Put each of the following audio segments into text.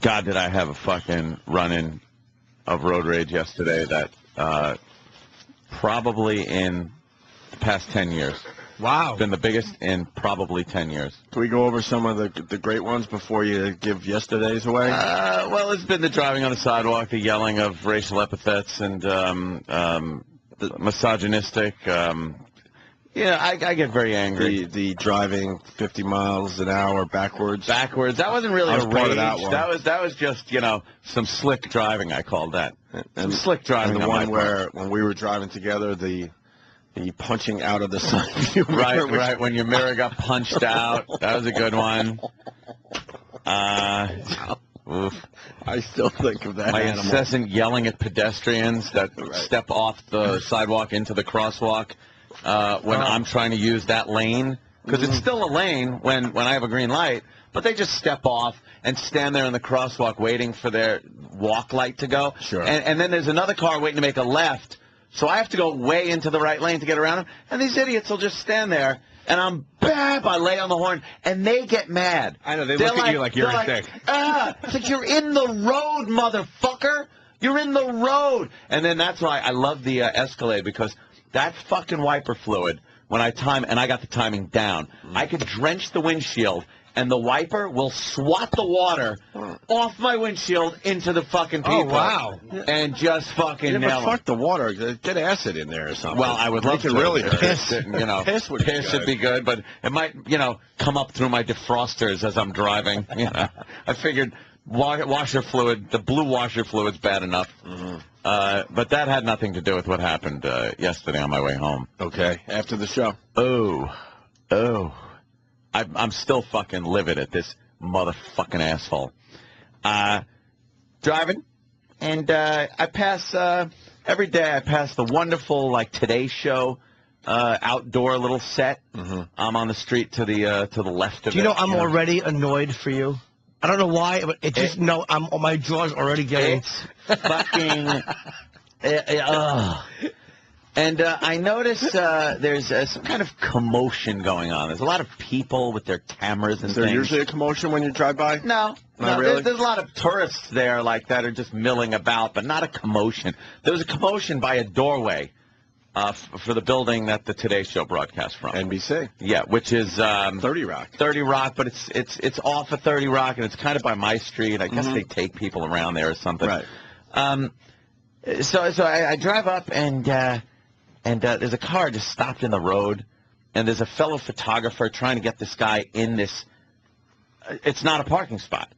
God, did I have a fucking run-in of road rage yesterday that probably in the past 10 years. Wow. It's been the biggest in probably 10 years. Can we go over some of the great ones before you give yesterday's away? Well, it's been the driving on the sidewalk, the yelling of racial epithets, and the misogynistic. I get very angry. The driving 50 miles an hour backwards. Backwards. That wasn't really a rage. Part of that one. That was just, some slick driving, I called that. Some slick driving. And the one where, when we were driving together, the punching out of the side view mirror. Right, when your mirror got punched out. That was a good one. Oof. I still think of that. My incessant yelling at pedestrians that step off the sidewalk into the crosswalk when I'm trying to use that lane. Because it's still a lane when I have a green light, but they just step off and stand there in the crosswalk waiting for their walk light to go. Sure. And then there's another car waiting to make a left. So I have to go way into the right lane to get around them. And these idiots will just stand there, and I lay on the horn, and they get mad. I know, they look at you like you're a dick. It's like, you're in the road, motherfucker. You're in the road. And then that's why I love the Escalade, because that fucking wiper fluid, when I time, and I got the timing down, I could drench the windshield, and the wiper will swat the water off my windshield into the fucking people. Oh, wow. And just fucking nail them. Fuck the water. Get acid in there or something. Well, I would love to. Really piss. Piss would be good, but it might, come up through my defrosters as I'm driving. I figured washer fluid, the blue washer fluid's bad enough. But that had nothing to do with what happened yesterday on my way home. Okay, after the show. Oh. I'm still fucking livid at this motherfucking asshole. Driving, and I pass, every day I pass the wonderful, Today Show outdoor little set. I'm on the street to the left of it. Do you know I'm already annoyed for you? I don't know why, but my jaw's already getting... It's fucking... And I notice there's some kind of commotion going on. There's a lot of people with their cameras and things. Is there usually a commotion when you drive by? No. Not really? There's a lot of tourists there that are just milling about, but not a commotion. There was a commotion by a doorway for the building that the Today Show broadcasts from. NBC. Yeah, which is 30 Rock. 30 Rock, but it's off of 30 Rock, and it's kind of by my street. I guess they take people around there or something. Right. So I drive up, and there's a car just stopped in the road, and there's a fellow photographer trying to get this guy in this. It's not a parking spot,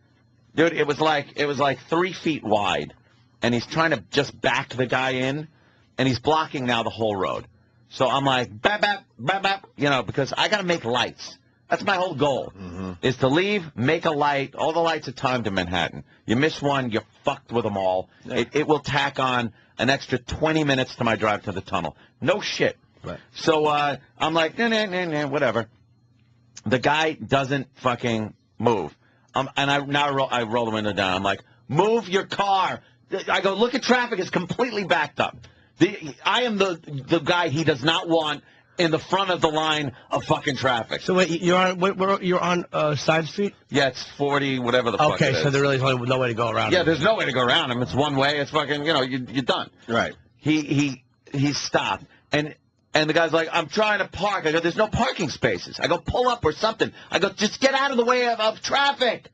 dude. It was like 3 feet wide, and he's trying to just back the guy in, and he's blocking now the whole road. So I'm like, bap, bap, bap, bap, because I got to make lights. That's my whole goal, is to leave, make a light. All the lights are timed to Manhattan. You miss one, you're fucked with them all. Yeah. It will tack on an extra 20 minutes to my drive to the tunnel. No shit. Right. So I'm like, nah, whatever. The guy doesn't fucking move. And I roll the window down. I'm like, move your car. I go, look at traffic. It's completely backed up. I am the guy he does not want in the front of the line of fucking traffic. So wait, you're on side street? Yeah, it's 40, whatever the fuck it is. Okay, so there really is no way to go around him. Yeah, there's no way to go around him. It's one way. It's fucking, you're done. Right. He stopped, and the guy's like, I'm trying to park. I go, there's no parking spaces. I go, pull up or something. I go, just get out of the way of traffic.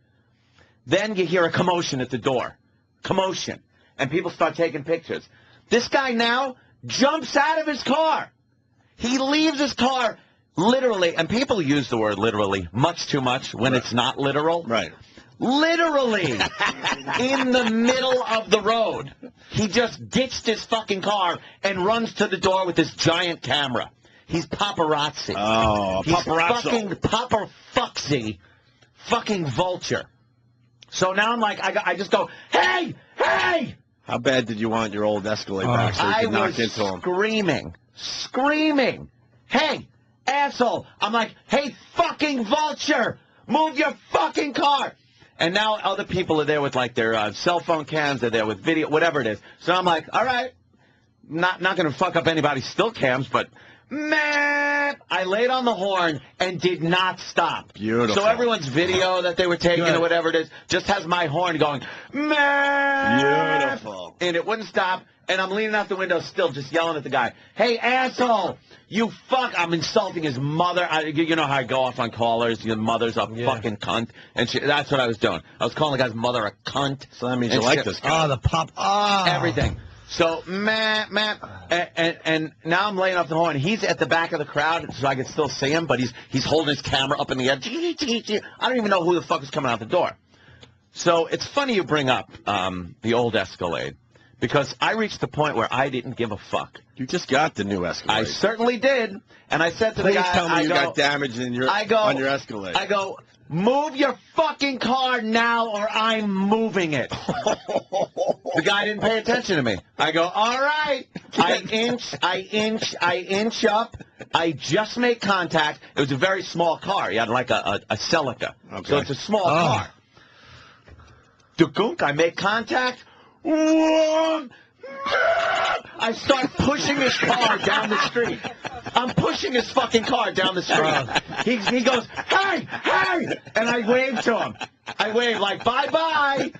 Then you hear a commotion at the door. Commotion. And people start taking pictures. This guy now jumps out of his car. He leaves his car literally, and people use the word literally much too much when it's not literal. Right. Literally in the middle of the road. He just ditched his fucking car and runs to the door with his giant camera. He's paparazzi. Oh, He's paparazzo. fucking paparazzi, fucking vulture. So now I'm like, I just go, hey! How bad did you want your old Escalade back so you could knock into him? I was screaming, hey, asshole. I'm like, hey, fucking vulture, move your fucking car. And now other people are there with their cell phone cams, they're there with video, whatever it is. So I'm like, all right, not going to fuck up anybody's still cams, but man. I laid on the horn and did not stop. Beautiful. So everyone's video that they were taking or whatever it is just has my horn going, man. Beautiful. And it wouldn't stop. And I'm leaning out the window still just yelling at the guy, hey, asshole, you fuck. I'm insulting his mother. You know how I go off on callers. Your mother's a fucking cunt. And that's what I was doing. I was calling the guy's mother a cunt. So that means you like this guy. Oh, the pop. Oh. Everything. So, man, and now I'm laying off the horn. He's at the back of the crowd, so I can still see him, but he's holding his camera up in the air. I don't even know who the fuck is coming out the door. So it's funny you bring up the old Escalade, because I reached the point where I didn't give a fuck. You just got the new Escalade. I certainly did, and I said to the guy, Please tell me you got damage on your Escalade. I go, move your fucking car now or I'm moving it. The guy didn't pay attention to me. I go, all right. I inch up. I just make contact. It was a very small car. He had like a Celica. Okay. So it's a small car. Dugunk, I make contact. I start pushing his car down the street. I'm pushing his fucking car down the street. He goes, hey! And I wave to him. I wave like, bye-bye.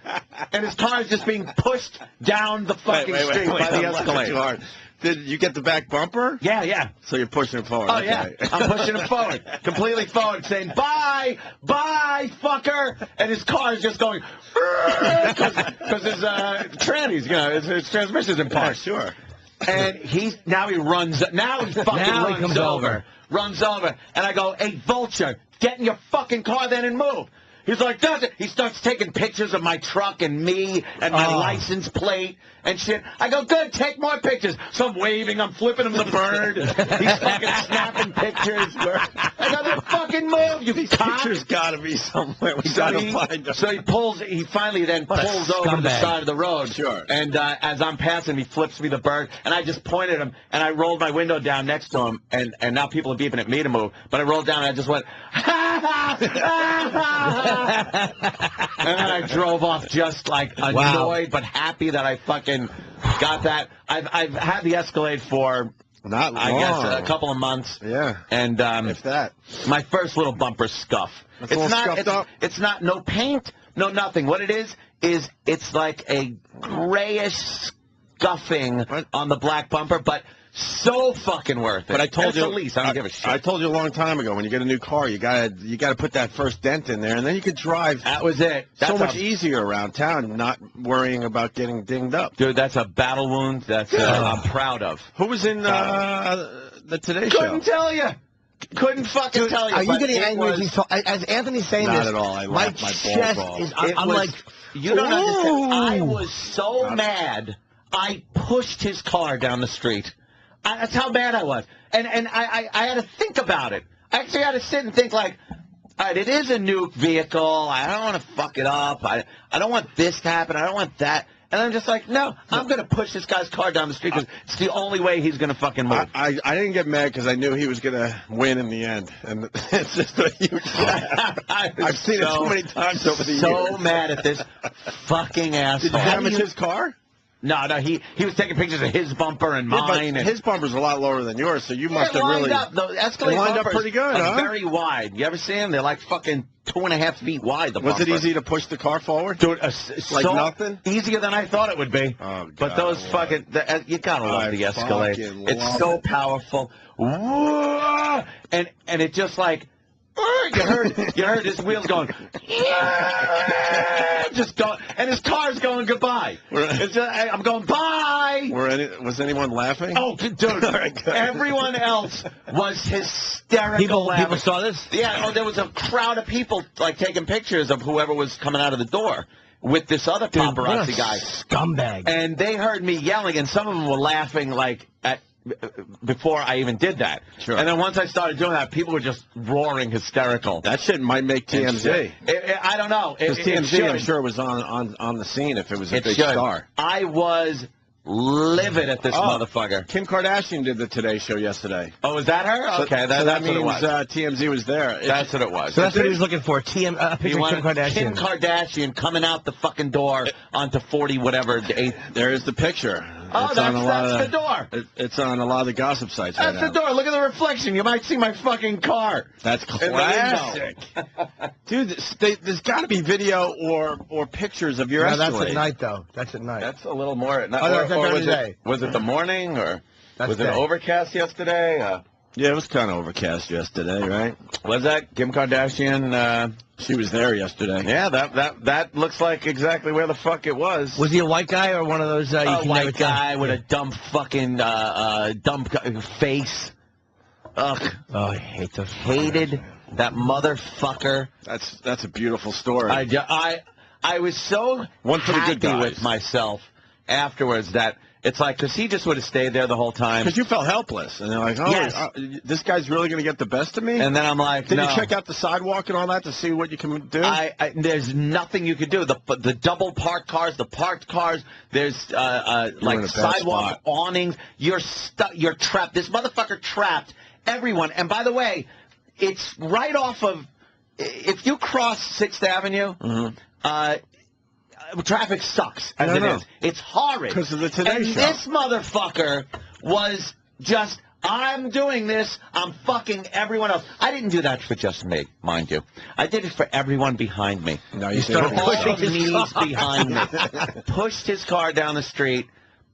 And his car is just being pushed down the fucking street by the Escalade. Too hard. Did you get the back bumper? Yeah. So you're pushing it forward. Oh, yeah. I'm pushing him forward. Completely forward, saying, bye, fucker. And his car is just going, because his trannies, his transmission's in park. Yeah, sure. And he runs over. And I go, hey, Vulture, get in your fucking car then and move. He's like, does it? He starts taking pictures of my truck and me and my license plate and shit. I go, good, take more pictures. So I'm waving, I'm flipping him the bird. He's fucking snapping pictures. I go, then fucking move, you These cock. pictures gotta be somewhere. We gotta find them. So he finally then pulls over to the side of the road. Sure. And as I'm passing, he flips me the bird, and I just pointed him, and I rolled my window down next to him, and now people are beeping at me to move, but I rolled down, and I just went, and then I drove off just like annoyed but happy that I fucking got that. I've had the Escalade for not long. I guess a couple of months. Yeah. And if that. My first little bumper scuff. It's not no paint, no nothing. What it is it's like a grayish scuffing on the black bumper, but so fucking worth it. But I told you, at least I don't give a shit. I told you a long time ago, when you get a new car, you gotta put that first dent in there, and then you could drive. That was it. So much easier around town, not worrying about getting dinged up. Dude, that's a battle wound that I'm proud of. Who was in the Today Show? Couldn't tell you. Couldn't fucking tell you. Are you getting angry as Anthony's saying not this? Not at all. I my laughed my chest balls off. is. I'm like, you don't understand. I was so mad. I pushed his car down the street. That's how bad I was. And I had to think about it. I actually had to sit and think like, all right, it is a new vehicle. I don't want to fuck it up. I don't want this to happen. I don't want that. And I'm just like, no, I'm going to push this guy's car down the street because it's the only way he's going to fucking move. I didn't get mad because I knew he was going to win in the end. And it's just a huge laugh. I've seen it so many times over the years. So mad at this fucking asshole. Did you damage his car? No, he was taking pictures of his bumper and mine. His bumper's a lot lower than yours, so you must have lined really... up. The Escalade lined up pretty good, huh? Very wide. You ever see them? They're like fucking 2.5 feet wide, the Was bumper. it easy to push the car forward? Dude, like nothing? Easier than I thought it would be. Oh, God, but those fucking... you gotta love the Escalade. It's so powerful. And it just like... You heard his wheels going, just going, and his car's going goodbye. I'm going bye. Was anyone laughing? Oh, dude, everyone else was hysterical. People saw this? Yeah, there was a crowd of people like taking pictures of whoever was coming out of the door with this other paparazzi guy. Scumbag. And they heard me yelling, and some of them were laughing like before I even did that. Sure. And then once I started doing that, people were just roaring hysterical. That shit might make TMZ. I don't know. Because TMZ, I'm sure, was on the scene if it was a big star. I was livid at this motherfucker. Kim Kardashian did the Today Show yesterday. Oh, was that her? Okay, so that means what it was. TMZ was there. That's what it was. So that's what he was looking for. A picture of Kim Kardashian. Kim Kardashian coming out the fucking door onto 40 whatever. There is the picture. Oh, that's the door. It's on a lot of the gossip sites right now. That's the door. Look at the reflection. You might see my fucking car. That's classic. Dude, there's got to be video or pictures of your Escalade. That's at night, though. That's at night. That's a little more at night. Was it the morning, or was it overcast yesterday? Yeah, it was kind of overcast yesterday, right? Was that Kim Kardashian? She was there yesterday. Yeah, that looks like exactly where the fuck it was. Was he a white guy or one of those? A white guy with a dumb fucking dumb face. Ugh. Oh, I hate those. Hated that motherfucker. That's a beautiful story. I was so happy with myself afterwards that. It's like, because he just would have stayed there the whole time. Because you felt helpless. And they're like, oh, yes. This guy's really going to get the best of me? And then I'm like, Did you check out the sidewalk and all that to see what you can do? There's nothing you could do. The double parked cars, the parked cars, there's like sidewalk awnings. You're stuck. You're trapped. This motherfucker trapped everyone. And by the way, it's right off of, if you cross 6th Avenue, traffic sucks as it is. It's horrid. Because of the Today Show. This motherfucker was just, I'm doing this, I'm fucking everyone else. I didn't do that for just me, mind you. I did it for everyone behind me. No, you started pushing his knees behind me. Pushed his car down the street.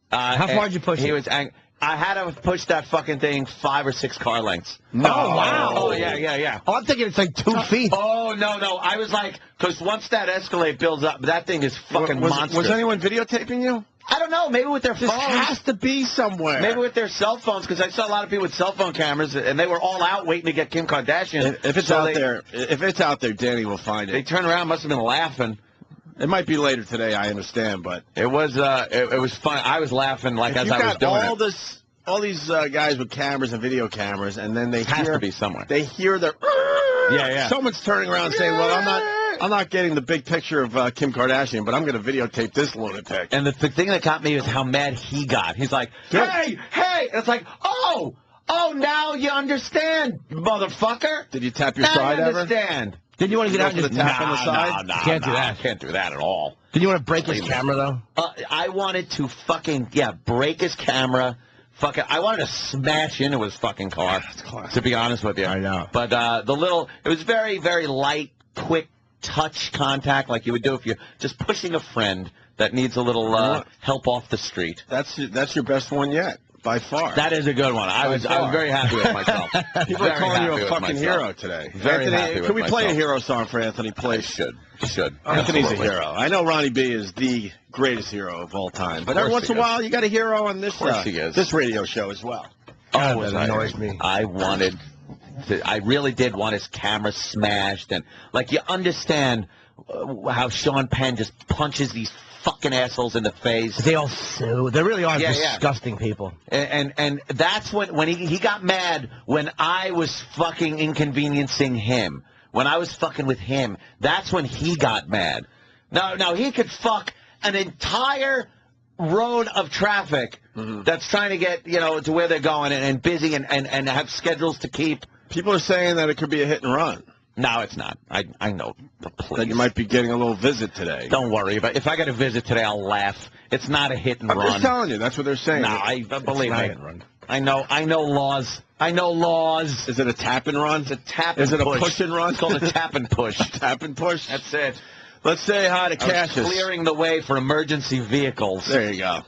How far did you push it? He was angry. I had to push that fucking thing 5 or 6 car lengths. No. Oh, wow. Oh, yeah. Oh, I'm thinking it's like 2 feet. Oh, no. I was like, because once that Escalade builds up, that thing is fucking monstrous. Was anyone videotaping you? I don't know. Maybe with their phones. This has to be somewhere. Maybe with their cell phones, because I saw a lot of people with cell phone cameras, and they were all out waiting to get Kim Kardashian. If it's out there, Danny will find it. They turned around, must have been laughing. It might be later today, I understand, but it was fun. I was laughing like as I was doing all these guys with cameras and video cameras, and then they has to be somewhere. They hear the someone's turning around saying, "Well, I'm not getting the big picture of Kim Kardashian, but I'm going to videotape this lunatic." And the thing that got me is how mad he got. He's like, "Hey!" And it's like, "Oh, now you understand, motherfucker." Did you tap your side ever? Understand? Didn't you want to get out and just tap on the side? No, can't do that. Can't do that at all. Did you want to break his camera though? I wanted to break his camera. I wanted to smash into his fucking car, to be honest with you. I know. But it was very, very light, quick touch contact like you would do if you're just pushing a friend that needs a little help off the street. That's your best one yet, by far. That is a good one. I was very happy with myself. People are calling you a fucking hero today. Very happy with Can we play a hero song for Anthony, please? Should. Anthony's a hero. I know Ronnie B is the greatest hero of all time, but every once in a while you got a hero on this this radio show as well. Oh, that annoys me. I really did want his camera smashed, and like you understand how Sean Penn just punches these fucking assholes in the face. They all sue. They really are disgusting people. And that's when he got mad when I was fucking inconveniencing him. When I was fucking with him, that's when he got mad. Now he could fuck an entire road of traffic that's trying to get, to where they're going and busy and have schedules to keep. People are saying that it could be a hit and run. No, it's not. I know. Please. That you might be getting a little visit today. Don't worry about it. If I get a visit today, I'll laugh. It's not a hit and run. I'm just telling you. That's what they're saying. No, I believe me. I know laws. I know laws. Is it a tap and run? It's a tap and push. Is it a push and run? It's called a tap and push. Tap and push? That's it. Let's say hi to Cassius. Clearing the way for emergency vehicles. There you go.